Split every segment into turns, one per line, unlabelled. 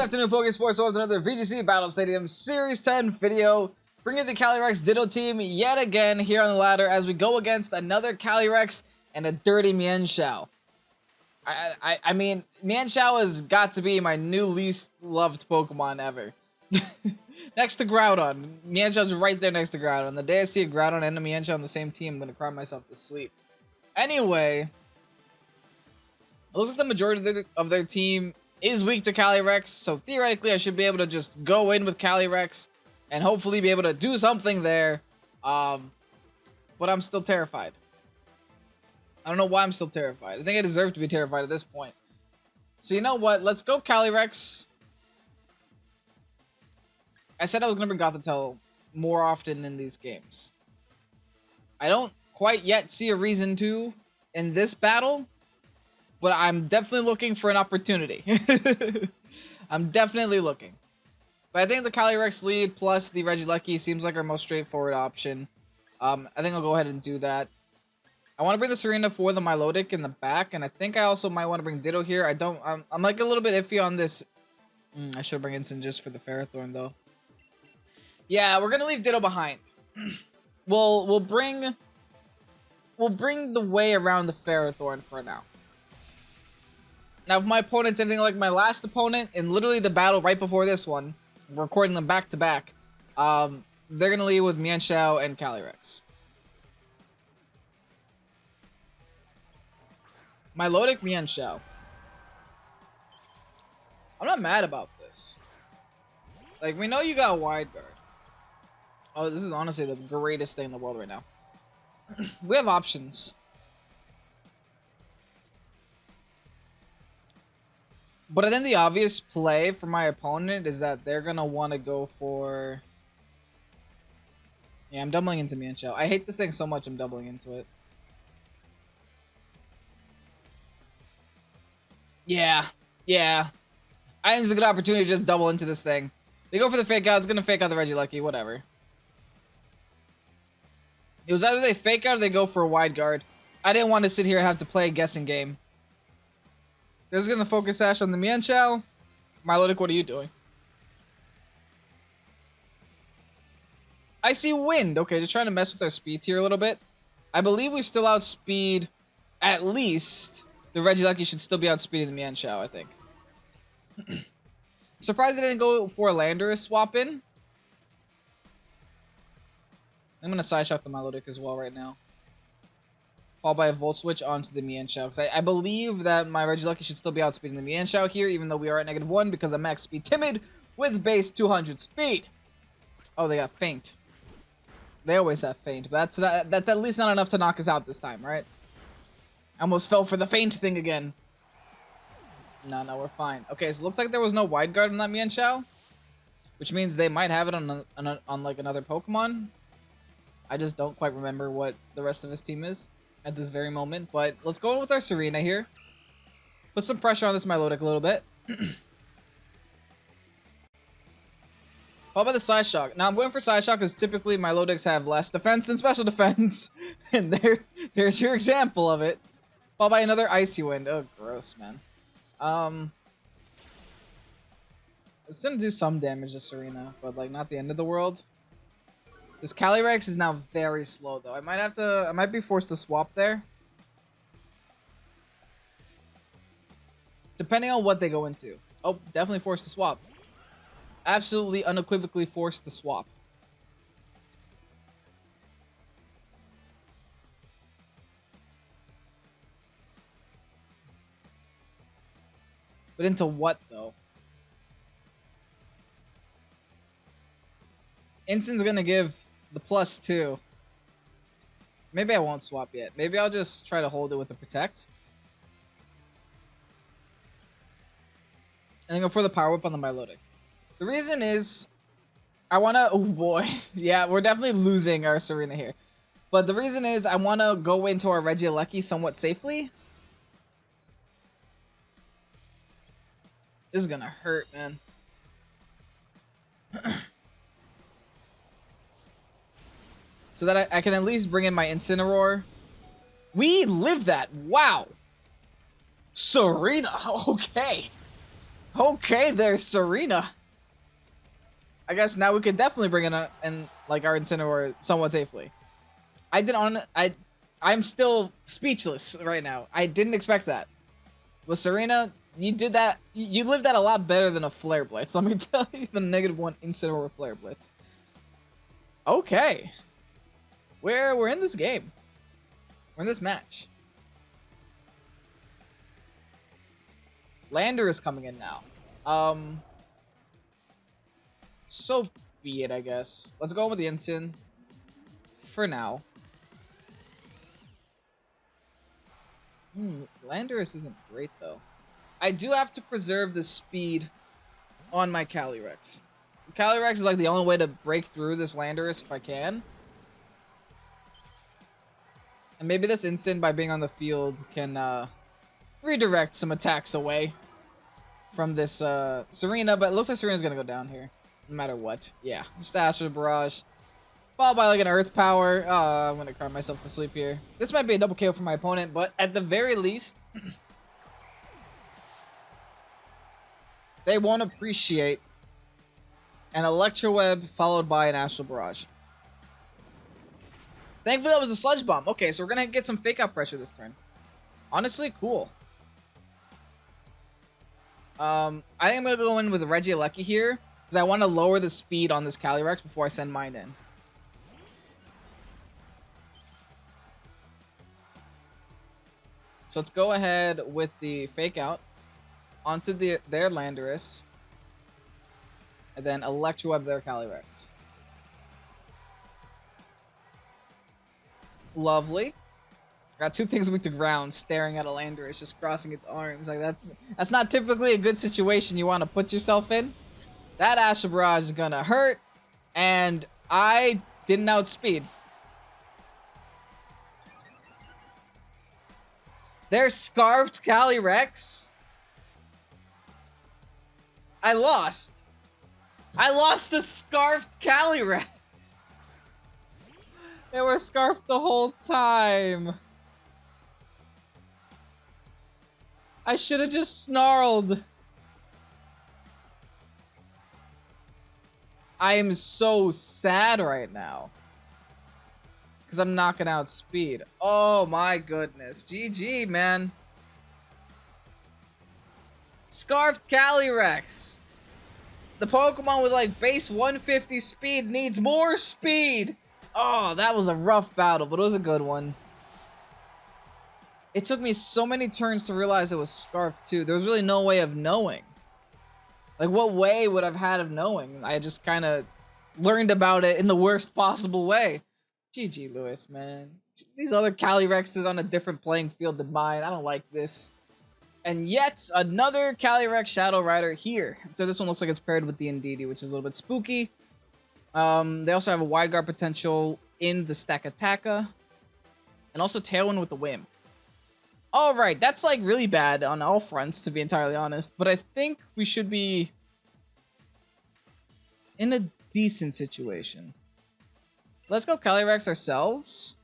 afternoon, Pokésports. Welcome to another VGC Battle Stadium Series 10 video. Bringing the CALYREX Ditto team yet again here on the ladder as we go against another CALYREX and a dirty Mienfoo. I mean, Mienfoo has got to be my new least loved Pokemon ever. Next to Groudon. Mienshaw's right there next to Groudon. The day I see a Groudon and a Mienfoo on the same team, I'm going to cry myself to sleep. Anyway, it looks like the majority of their team is weak to CALYREX, so theoretically I should be able to just go in with CALYREX and hopefully be able to do something there. But I'm still terrified. I don't know why I'm still terrified. I think I deserve to be terrified at this point. So you know what? Let's go CALYREX. I said I was going to bring Gothitelle more often in these games. I don't quite yet see a reason to in this battle, but I'm definitely looking for an opportunity. I'm definitely looking. But I think the CALYREX lead plus the Regieleki seems like our most straightforward option. I think I'll go ahead and do that. I want to bring the Serena for the Milotic in the back, and I think I also might want to bring Ditto here. I'm like a little bit iffy on this. I should bring Instant just for the Ferrothorn though. Yeah, we're gonna leave Ditto behind. We'll bring the way around the Ferrothorn for now. Now, if my opponent's anything like my last opponent, in literally the battle right before this one, we're recording them back to back, they're gonna lead with Mienfoo and CALYREX. Milotic Mienfoo. I'm not mad about this. Like, we know you got Wide Guard. Oh, this is honestly the greatest thing in the world right now. We have options. But I think the obvious play for my opponent is that they're going to want to go for... Yeah, I'm doubling into Mienfoo. I hate this thing so much I'm doubling into it. Yeah. I think it's a good opportunity to just double into this thing. They go for the fake out. It's going to fake out the Regieleki. Whatever. It was either they fake out or they go for a Wide Guard. I didn't want to sit here and have to play a guessing game. They're just going to focus Ash on the Mienfoo. Milotic, what are you doing? I see Wind. Okay, just trying to mess with our speed tier a little bit. I believe we still outspeed, at least, the Regieleki should still be outspeeding the Mienfoo, I think. I'm surprised they didn't go for a Landorus swap in. I'm going to side shock the Milotic as well right now. Followed by a Volt Switch onto the Mienfoo. Because I believe that my Regieleki should still be outspeeding the Mienfoo here, even though we are at -1 because I'm max speed timid with base 200 speed. Oh, they got Faint. They always have Faint, but that's at least not enough to knock us out this time, right? I almost fell for the Faint thing again. No, we're fine. Okay, so it looks like there was no Wide Guard on that Mienfoo, which means they might have it on like another Pokemon. I just don't quite remember what the rest of his team is at this very moment, but let's go with our Serena here. Put some pressure on this Milotic a little bit. Followed by the Side Shock. Now I'm going for Side Shock because typically Milotics have less defense than special defense, and there's your example of it. Followed by another Icy Wind. Oh, gross, man. It's gonna do some damage to Serena, but like not the end of the world. This CALYREX is now very slow though. I might be forced to swap there. Depending on what they go into. Oh, definitely forced to swap. Absolutely unequivocally forced to swap. But into what though? Instant's gonna give the +2. Maybe I won't swap yet. Maybe I'll just try to hold it with the Protect. And then go for the Power Whip on the Milotic. The reason is, I wanna, oh boy. Yeah, we're definitely losing our Serena here. But the reason is, I wanna go into our Regieleki somewhat safely. This is gonna hurt, man. So that I can at least bring in my Incineroar. We live that. Wow. Serena. Okay. Okay, there's Serena. I guess now we could definitely bring in like our Incineroar somewhat safely. I'm still speechless right now. I didn't expect that. With Serena, you did that. You lived that a lot better than a Flare Blitz. Let me tell you, the -1 Incineroar Flare Blitz. Okay, we're in this game. We're in this match. Lander is coming in now. So be it, I guess. Let's go with the Incin for now. Landorus isn't great though. I do have to preserve the speed on my Calyrex. Calyrex is like the only way to break through this Landorus if I can. And maybe this Incin, by being on the field, can redirect some attacks away from this Serena, but it looks like Serena's gonna go down here, no matter what. Yeah, just Astral Barrage, followed by like an Earth Power. Oh, I'm gonna cry myself to sleep here. This might be a double KO for my opponent, but at the very least, they won't appreciate an Electro Web followed by an Astral Barrage. Thankfully, that was a Sludge Bomb. Okay, so we're gonna get some Fake Out pressure this turn. Honestly, cool. I think I'm gonna go in with Regieleki here because I want to lower the speed on this Calyrex before I send mine in. So let's go ahead with the Fake Out onto their Landorus, and then Electro Web their Calyrex. Lovely. Got two things weak to ground, staring at a Landorus, just crossing its arms. Like that's not typically a good situation you want to put yourself in. That Astral Barrage is gonna hurt, and I didn't outspeed. There's Scarfed Calyrex. I lost. I lost a Scarfed Calyrex. They were scarfed the whole time. I should have just snarled. I am so sad right now. Because I'm knocking out speed. Oh my goodness. GG, man. Scarfed Calyrex. The Pokemon with like base 150 speed needs more speed. Oh, that was a rough battle, but it was a good one. It took me so many turns to realize it was Scarfed too. There was really no way of knowing. Like, what way would I've had of knowing? I just kind of learned about it in the worst possible way. GG, Lewis, man. These other Calyrexes on a different playing field than mine. I don't like this. And yet another Calyrex-Shadow Rider here. So this one looks like it's paired with the Indeedee, which is a little bit spooky. They also have a Wide Guard potential in the Stakataka. And also Tailwind with the Whim. Alright, that's like really bad on all fronts, to be entirely honest. But I think we should be in a decent situation. Let's go Calyrex ourselves.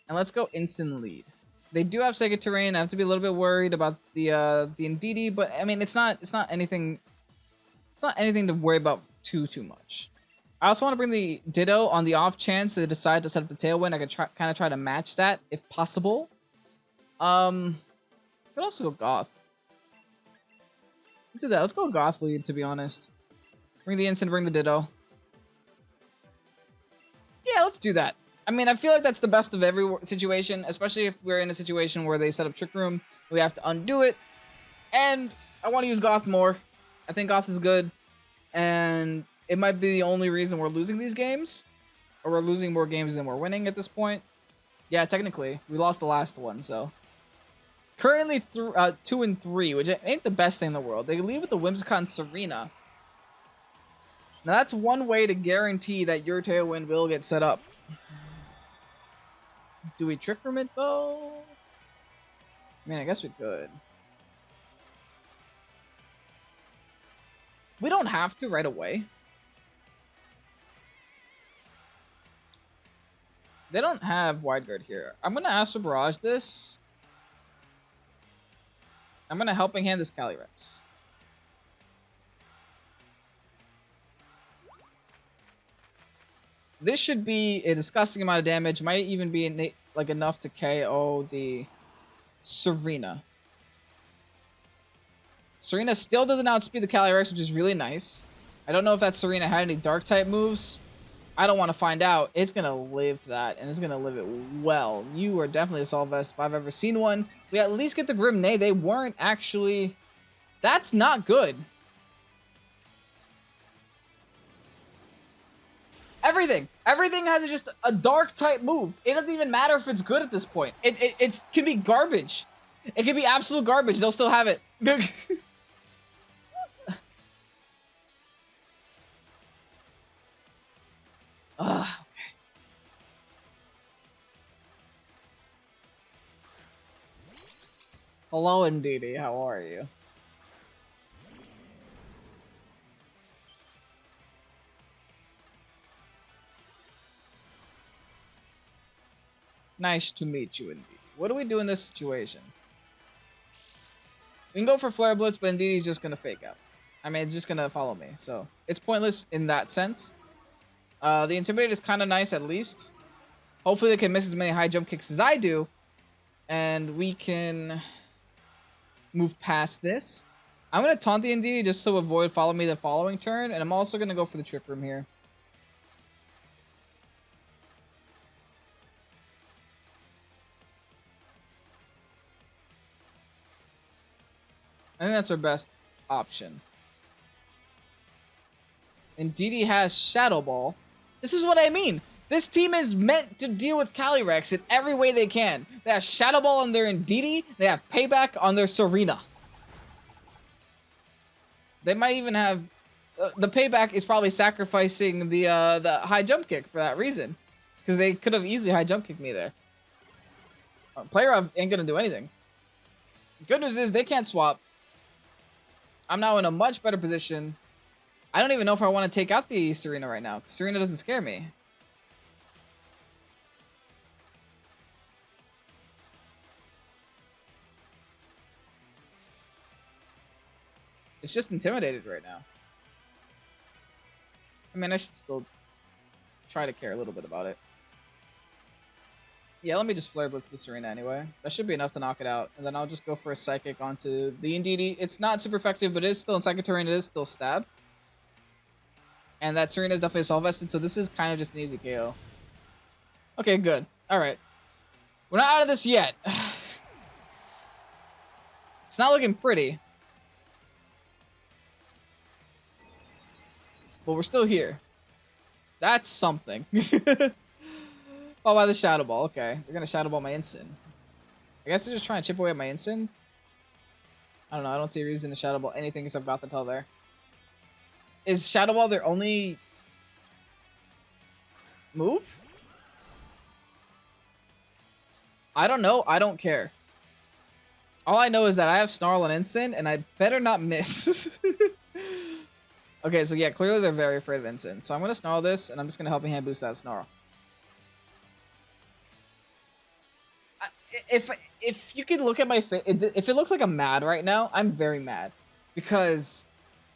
And let's go instant lead. They do have Sega Terrain. I have to be a little bit worried about the Indeedee, but I mean it's not anything to worry about too much. I also want to bring the Ditto on the off chance they decide to set up the Tailwind. I could kind of try to match that if possible. Could also go Goth. Let's do that. Let's go Goth lead, to be honest. Bring the Instant, bring the Ditto. Yeah, let's do that. I mean, I feel like that's the best of every situation, especially if we're in a situation where they set up Trick Room. We have to undo it. And I want to use Goth more. I think Goth is good. And it might be the only reason we're losing these games. Or we're losing more games than we're winning at this point. Yeah, technically. We lost the last one, so. Currently 2-3, which ain't the best thing in the world. They leave with the Whimsicott Serena. Now that's one way to guarantee that your Tailwind will get set up. Do we Trick Room it, though? I mean, I guess we could. We don't have to right away. They don't have Wide Guard here. I'm going to Astral Barrage this. I'm gonna helping hand this Calyrex. This should be a disgusting amount of damage. Might even be like enough to KO the Serena. Serena still doesn't outspeed the Calyrex, which is really nice. I don't know if that Serena had any dark type moves. I don't want to find out. It's going to live that, and it's going to live it well. You are definitely a Assault Vest if I've ever seen one. We at least get the Grim Neigh. They weren't actually... That's not good. Everything has just a dark type move. It doesn't even matter if it's good at this point. It can be garbage. It can be absolute garbage. They'll still have it. Okay. Hello, Indeedee. How are you? Nice to meet you, Indeedee. What do we do in this situation? We can go for Flare Blitz, but Indeedee's just going to fake out. I mean, it's just going to follow me, so it's pointless in that sense. The Intimidate is kind of nice, at least. Hopefully they can miss as many high jump kicks as I do, and we can move past this. I'm going to taunt the Indeedee just to avoid follow me the following turn, and I'm also going to go for the Trick Room here. I think that's our best option. Indeedee has Shadow Ball. This is what I mean. This team is meant to deal with Calyrex in every way they can. They have Shadow Ball on their Indeedee. They have Payback on their Serena. They might even have... the Payback is probably sacrificing the high jump kick for that reason. Because they could have easily high jump kicked me there. Player of ain't going to do anything. Good news is they can't swap. I'm now in a much better position. I don't even know if I want to take out the Serena right now. Serena doesn't scare me. It's just intimidated right now. I mean, I should still try to care a little bit about it. Yeah, let me just Flare Blitz the Serena anyway. That should be enough to knock it out. And then I'll just go for a Psychic onto the Indeedee. It's not super effective, but it is still in Psychic terrain. It is still Stab. And that Serena is definitely Assault Vested, so this is kind of just an easy KO. Okay, good. Alright. We're not out of this yet. It's not looking pretty. But we're still here. That's something. Oh, by the Shadow Ball. Okay. They're going to Shadow Ball my Ensign. I guess they're just trying to chip away at my Ensign. I don't know. I don't see a reason to Shadow Ball anything except Gothitelle there. Is Shadow Ball their only move? I don't know. I don't care. All I know is that I have Snarl and Ensign, and I better not miss. Okay, so yeah, clearly they're very afraid of Ensign. So I'm going to Snarl this, and I'm just going to Helping Hand boost that Snarl. If you could look at my face, if it looks like I'm mad right now, I'm very mad. Because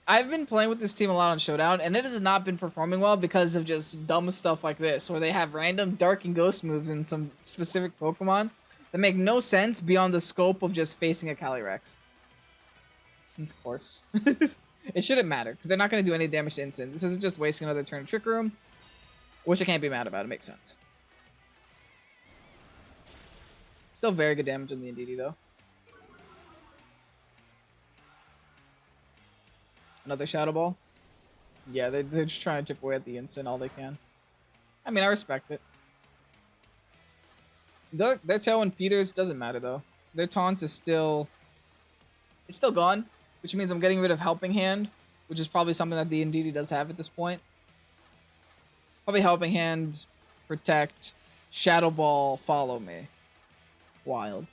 I've been playing with this team a lot on Showdown, and it has not been performing well because of just dumb stuff like this, where they have random Dark and Ghost moves in some specific Pokemon that make no sense beyond the scope of just facing a Calyrex. Of course. It shouldn't matter, because they're not going to do any damage to Instant. This is just wasting another turn of Trick Room, which I can't be mad about. It makes sense. Still very good damage on the Indeedee, though. Another Shadow Ball. Yeah, they're just trying to chip away at the Instant all they can. I mean, I respect it. Their tail and Peters doesn't matter, though. Their taunt is still... It's still gone, which means I'm getting rid of Helping Hand, which is probably something that the Indeedee does have at this point. Probably Helping Hand, Protect, Shadow Ball, Follow Me. Wild.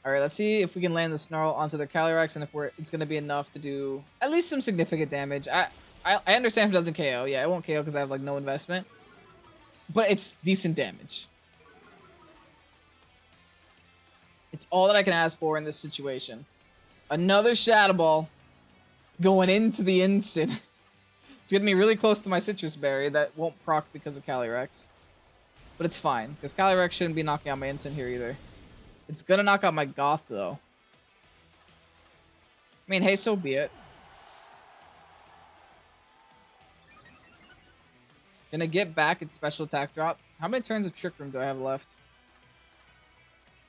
Alright, let's see if we can land the Snarl onto their Calyrex, and if it's going to be enough to do at least some significant damage. I understand if it doesn't KO. Yeah, it won't KO because I have like no investment. But it's decent damage. It's all that I can ask for in this situation. Another Shadow Ball going into the Ensign. It's getting me really close to my Citrus Berry that won't proc because of Calyrex. But it's fine, because Calyrex shouldn't be knocking out my Ensign here either. It's gonna knock out my Goth, though. I mean, hey, so be it. Gonna get back its special attack drop. How many turns of Trick Room do I have left?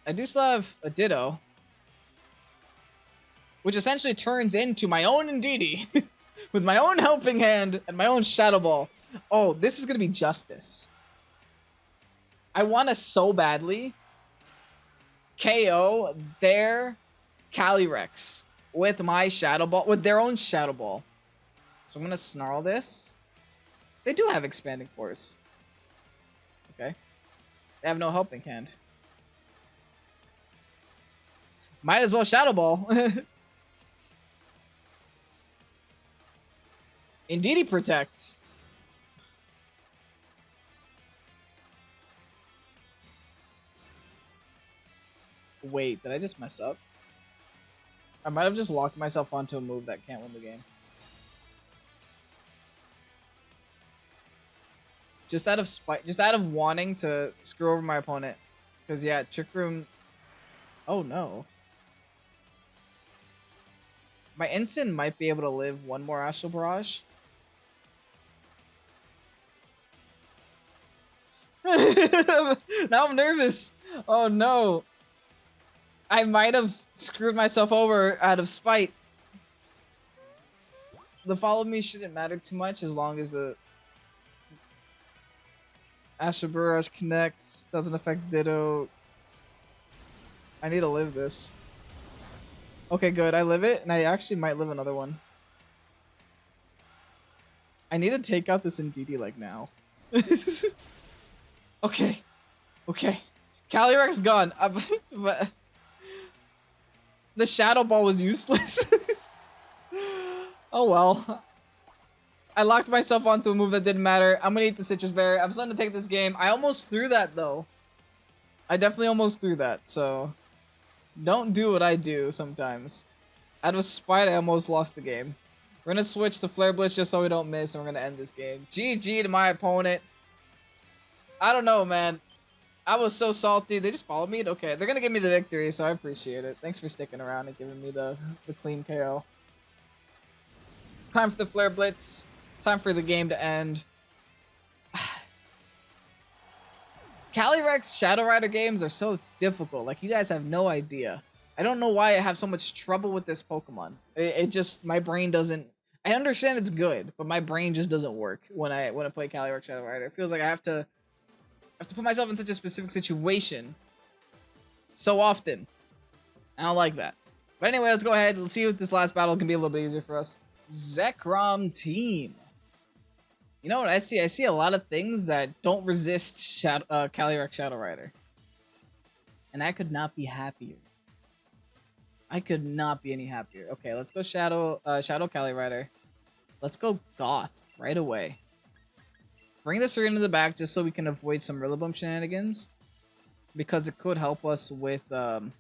I do still have a Ditto, which essentially turns into my own Indeedee with my own Helping Hand and my own Shadow Ball. Oh, this is gonna be justice. I want to so badly KO their Calyrex with my Shadow Ball, with their own Shadow Ball. So I'm gonna Snarl this. They do have Expanding Force. Okay. They have no Helping Hand. Might as well Shadow Ball. Indeed he protects. Wait, did I just mess up? I might have just locked myself onto a move that can't win the game. Just out of spite, just out of wanting to screw over my opponent. Because yeah, Trick Room. Oh no. My Ensign might be able to live one more Astral Barrage. Now I'm nervous. Oh no. I might have screwed myself over out of spite. The follow me shouldn't matter too much as long as the Astral Barrage connects, doesn't affect Ditto. I need to live this. Okay, good. I live it, and I actually might live another one. I need to take out this Indeedee like now. Okay. Okay. Calyrex gone. But the Shadow Ball was useless. Oh well. I locked myself onto a move that didn't matter. I'm gonna eat the Citrus Berry. I'm starting to take this game. I almost threw that though. I definitely almost threw that, so don't do what I do sometimes. Out of spite, I almost lost the game. We're gonna switch to Flare Blitz just so we don't miss, and we're gonna end this game. GG to my opponent. I don't know, man. I was so salty. They just followed me. Okay, they're gonna give me the victory, so I appreciate it. Thanks for sticking around and giving me the clean KO. Time for the Flare Blitz. Time for the game to end. Calyrex Shadow Rider games are so difficult. Like, you guys have no idea. I don't know why I have so much trouble with this Pokemon. It just, my brain doesn't. I understand it's good, but my brain just doesn't work when I play Calyrex Shadow Rider. It feels like I have to put myself in such a specific situation so often. I don't like that. But anyway, let's go ahead. Let's see if this last battle can be a little bit easier for us. Zekrom team. You know what I see? I see a lot of things that don't resist Calyrex Shadow Rider. And I could not be happier. I could not be any happier. Okay, let's go Shadow Calyrider. Let's go Goth right away. Bring this arena to the back just so we can avoid some Rillaboom shenanigans. Because it could help us with the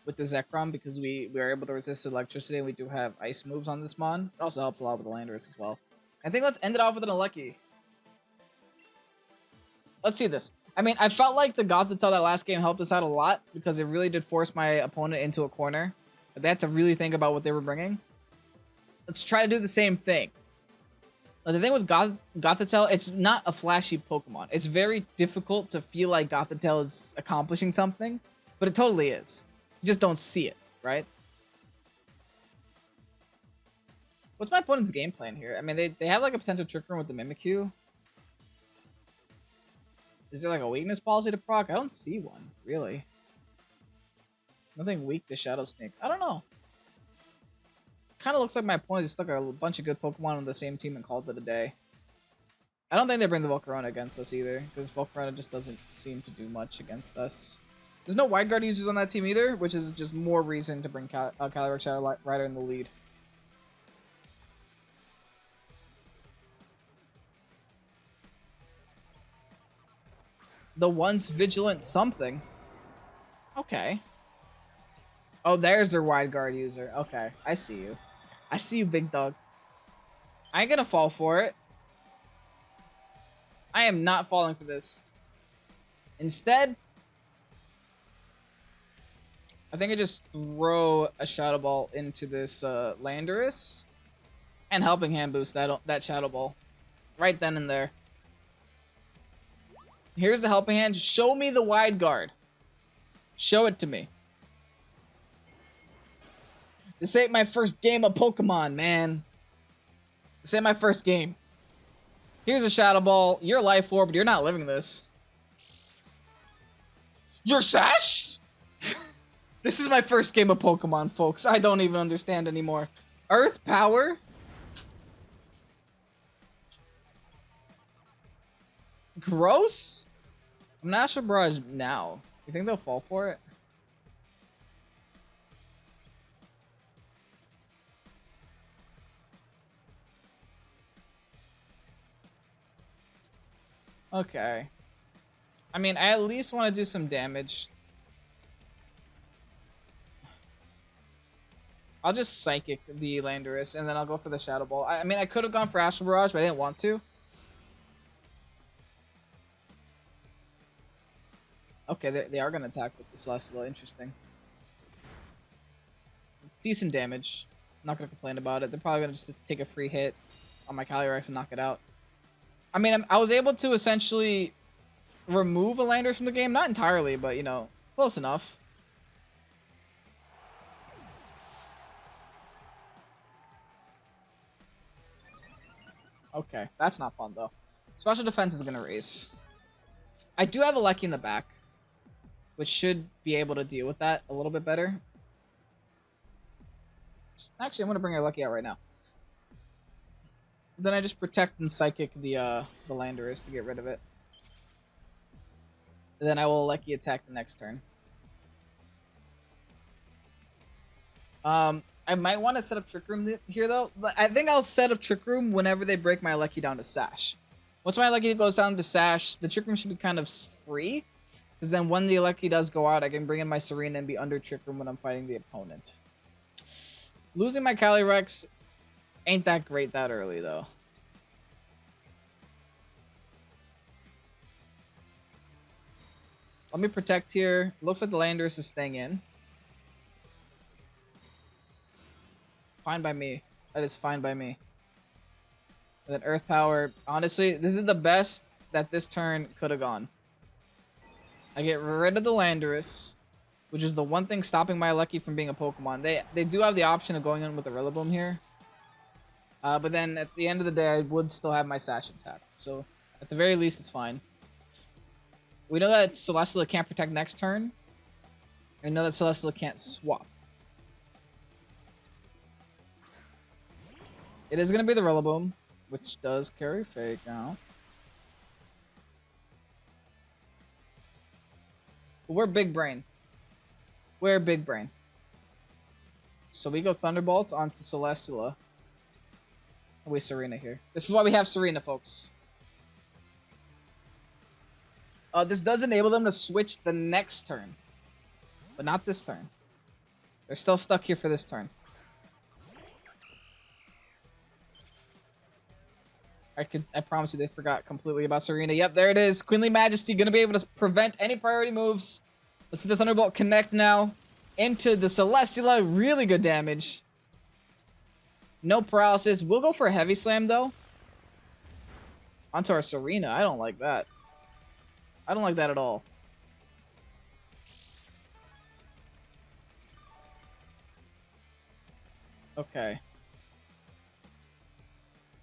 Zekrom, because we are able to resist electricity and we do have ice moves on this mon. It also helps a lot with the Landorus as well. I think let's end it off with an Alecki. Let's see this. I mean, I felt like the Gothitelle that last game helped us out a lot because it really did force my opponent into a corner. But they had to really think about what they were bringing. Let's try to do the same thing. Now, the thing with Gothitelle, it's not a flashy Pokemon. It's very difficult to feel like Gothitelle is accomplishing something, but it totally is. You just don't see it, right? What's my opponent's game plan here? I mean, they have like a potential Trick Room with the Mimikyu. Is there like a weakness policy to proc? I don't see one, really. Nothing weak to Shadow Sneak. I don't know. Kind of looks like my opponent just stuck a bunch of good Pokemon on the same team and called it a day. I don't think they bring the Volcarona against us either, because Volcarona just doesn't seem to do much against us. There's no Wide Guard users on that team either, which is just more reason to bring Calyrex Shadow Rider in the lead. The once vigilant something. Okay. Oh, there's their wide guard user. Okay, I see you. I see you, big dog. I ain't gonna fall for it. I am not falling for this. Instead, I think I just throw a Shadow Ball into this Landorus and Helping Hand boost that Shadow Ball right then and there. Here's the Helping Hand. Show me the wide guard. Show it to me. This ain't my first game of Pokemon, man. This ain't my first game. Here's a Shadow Ball. You're Life Orb, but you're not living this. You're Sash? This is my first game of Pokemon, folks. I don't even understand anymore. Earth Power? Gross? I'm not sure Barrage now. You think they'll fall for it? Okay. I mean, I at least want to do some damage. I'll just Psychic the Landorus, and then I'll go for the Shadow Ball. I mean, I could have gone for Astral Barrage, but I didn't want to. Okay, they are going to attack with the Celestial. Interesting. Decent damage. Not going to complain about it. They're probably going to just take a free hit on my Calyrex and knock it out. I mean, I was able to essentially remove a Landorus from the game. Not entirely, but, you know, close enough. Okay, that's not fun, though. Special Defense is going to raise. I do have a Lucky in the back, which should be able to deal with that a little bit better. Actually, I'm going to bring our Lucky out right now. Then I just Protect and Psychic the Landorus to get rid of it. And then I will Lucky attack the next turn. I might want to set up Trick Room here, though. I think I'll set up Trick Room whenever they break my Lucky down to Sash. Once my Lucky goes down to Sash, the Trick Room should be kind of free. Because then when the Lucky does go out, I can bring in my Serena and be under Trick Room when I'm fighting the opponent. Losing my Calyrex ain't that great that early, though. Let me Protect here. Looks like the Landorus is staying in. Fine by me. That is fine by me. And then Earth Power. Honestly, this is the best that this turn could have gone. I get rid of the Landorus, which is the one thing stopping my Lucky from being a Pokemon. They do have the option of going in with a Rillaboom here. But then at the end of the day, I would still have my Sash intact. So at the very least, it's fine. We know that Celesteela can't Protect next turn. And know that Celesteela can't swap. It is going to be the Rillaboom, which does carry Fake now. But we're big brain. We're big brain. So we go Thunderbolts onto Celesteela. We Serena here. This is why we have Serena, folks. This does enable them to switch the next turn. But not this turn. They're still stuck here for this turn. I promise you they forgot completely about Serena. Yep, there it is. Queenly Majesty gonna be able to prevent any priority moves. Let's see the Thunderbolt connect now into the Celesteela. Really good damage. No paralysis. We'll go for a Heavy Slam, though. Onto our Serena. I don't like that. I don't like that at all. Okay.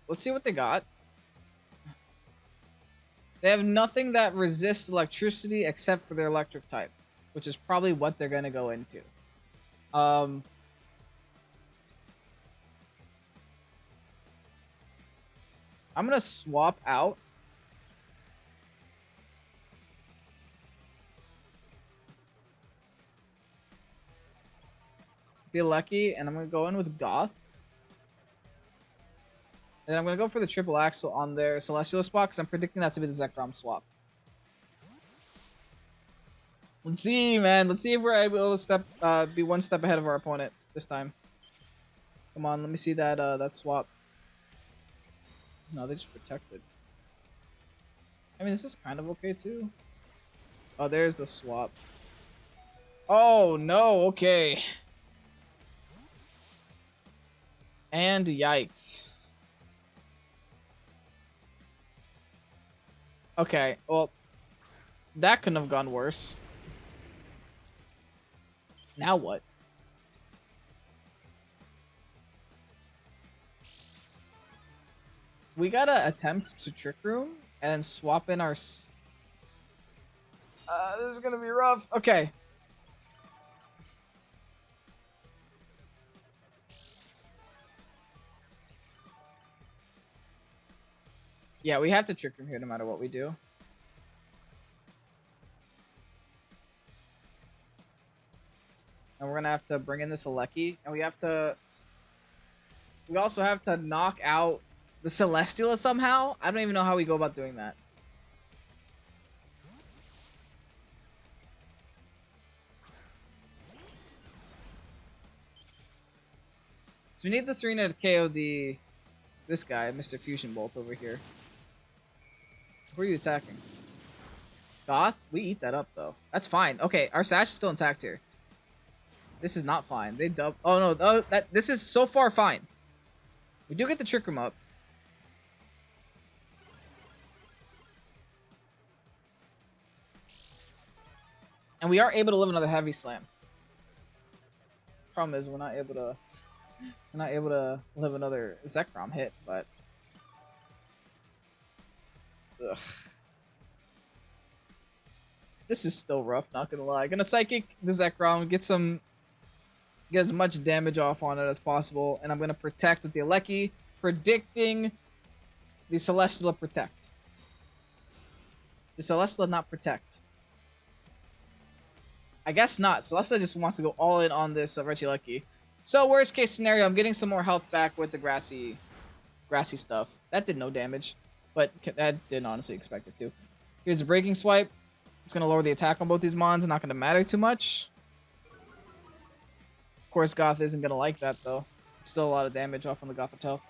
Let's see what they got. They have nothing that resists electricity except for their electric type, which is probably what they're going to go into. I'm going to swap out the Lucky, and I'm going to go in with Goth. And I'm going to go for the triple axle on their Celestial spot because I'm predicting that to be the Zekrom swap. Let's see, man. Let's see if we're able to be one step ahead of our opponent this time. Come on, let me see that swap. No, they just protected. I mean, this is kind of okay too. Oh, there's the swap. Oh no, okay. And yikes. Okay, well, that couldn't have gone worse. Now what? We gotta attempt to Trick Room and then swap in our... this is gonna be rough. Okay. Yeah, we have to Trick Room here no matter what we do. And we're gonna have to bring in this Aleki, and we also have to knock out the Celesteela somehow. I don't even know how we go about doing that. So we need the Serena to KO this guy, Mr. Fusion Bolt over here. Who are you attacking? Goth? We eat that up though. That's fine. Okay, our Sash is still intact here. This is not fine. They dub. Oh no, this is so far fine. We do get the Trick Room up. And we are able to live another Heavy Slam. Problem is we're not able to live another Zekrom hit, but ugh. This is still rough, not gonna lie. Gonna Psychic the Zekrom, get as much damage off on it as possible, and I'm gonna protect with the Aleki, predicting the Celesteela protect. The Celesteela not protect. I guess not. Celesteela just wants to go all in on this Regieleki. So worst case scenario, I'm getting some more health back with the grassy stuff. That did no damage, but I didn't honestly expect it to. Here's a Breaking Swipe. It's gonna lower the attack on both these mons. Not gonna matter too much. Of course, Goth isn't gonna like that though. Still a lot of damage off on the Gothitelle.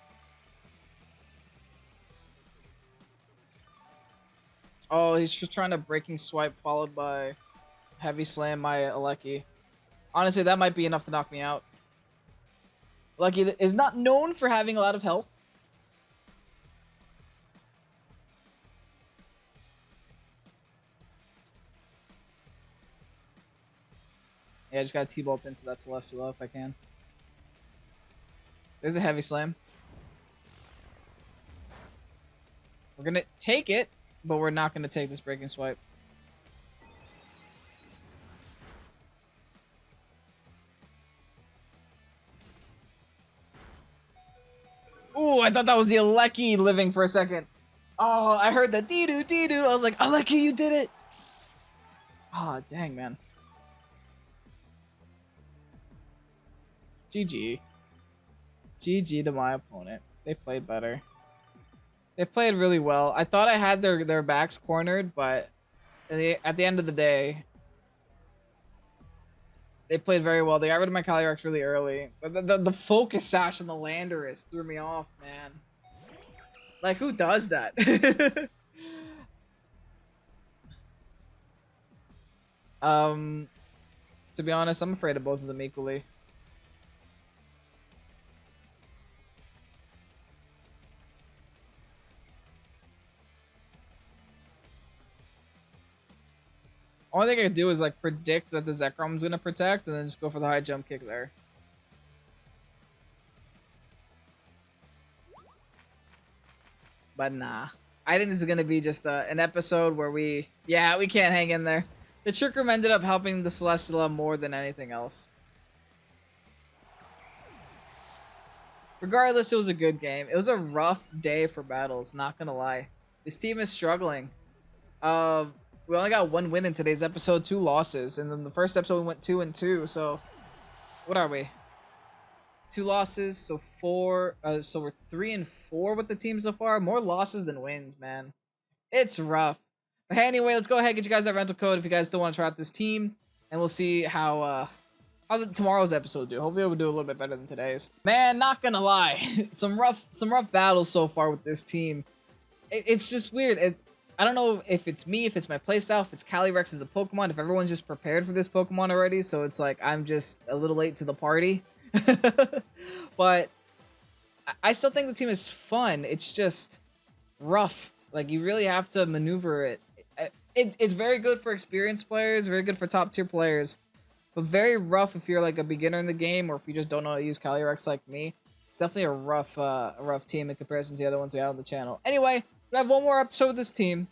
Oh, he's just trying to Breaking Swipe followed by Heavy Slam my Aleki. Honestly, that might be enough to knock me out. Aleki is not known for having a lot of health. Yeah, I just gotta T-Bolt into that Celesteela if I can. There's a Heavy Slam. We're gonna take it, but we're not gonna take this Breaking Swipe. Ooh, I thought that was the Aleki living for a second. Oh, I heard the dee-doo, dee-doo. I was like, Aleki, you did it! Oh, dang, man. GG. GG to my opponent. They played better. They played really well. I thought I had their backs cornered, but at the end of the day, they played very well. They got rid of my Calyrex really early. But the Focus Sash and the Landorus threw me off, man. Like, who does that? To be honest, I'm afraid of both of them equally. Only thing I could do is like predict that the Zekrom's gonna protect and then just go for the high jump kick there. But nah. I think this is gonna be just an episode where we can't hang in there. The Trick Room ended up helping the Celesteela more than anything else. Regardless, it was a good game. It was a rough day for battles, not gonna lie. This team is struggling. We only got one win in today's episode, 2 losses. And then the first episode we went 2-2, so what are we? 2 losses, so 4 so we're 3-4 with the team so far. More losses than wins, man. It's rough. But hey, anyway, let's go ahead and get you guys that rental code if you guys still want to try out this team, and we'll see how tomorrow's episode do. Hopefully we'll do a little bit better than today's. Man, not gonna lie, some rough battles so far with this team. It's just weird. I don't know if it's me, if it's my playstyle, if it's Calyrex as a Pokemon, if everyone's just prepared for this Pokemon already, so it's like I'm just a little late to the party. But I still think the team is fun. It's just rough. Like, you really have to maneuver it. It's very good for experienced players, very good for top tier players, but very rough if you're like a beginner in the game, or if you just don't know how to use Calyrex like me. It's definitely a rough team in comparison to the other ones we have on the channel. Anyway, we have one more episode with this team.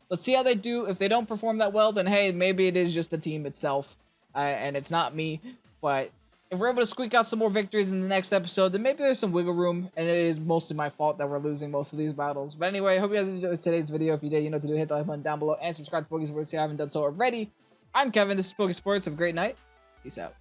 Let's see how they do. If they don't perform that well, then hey, maybe it is just the team itself, and it's not me. But if we're able to squeak out some more victories in the next episode, then maybe there's some wiggle room, and it is mostly my fault that we're losing most of these battles. But anyway, I hope you guys enjoyed today's video. If you did, you know what to do. Hit the like button down below, and subscribe to Pokésports if you haven't done so already. I'm Kevin. This is Pokésports. Have a great night. Peace out.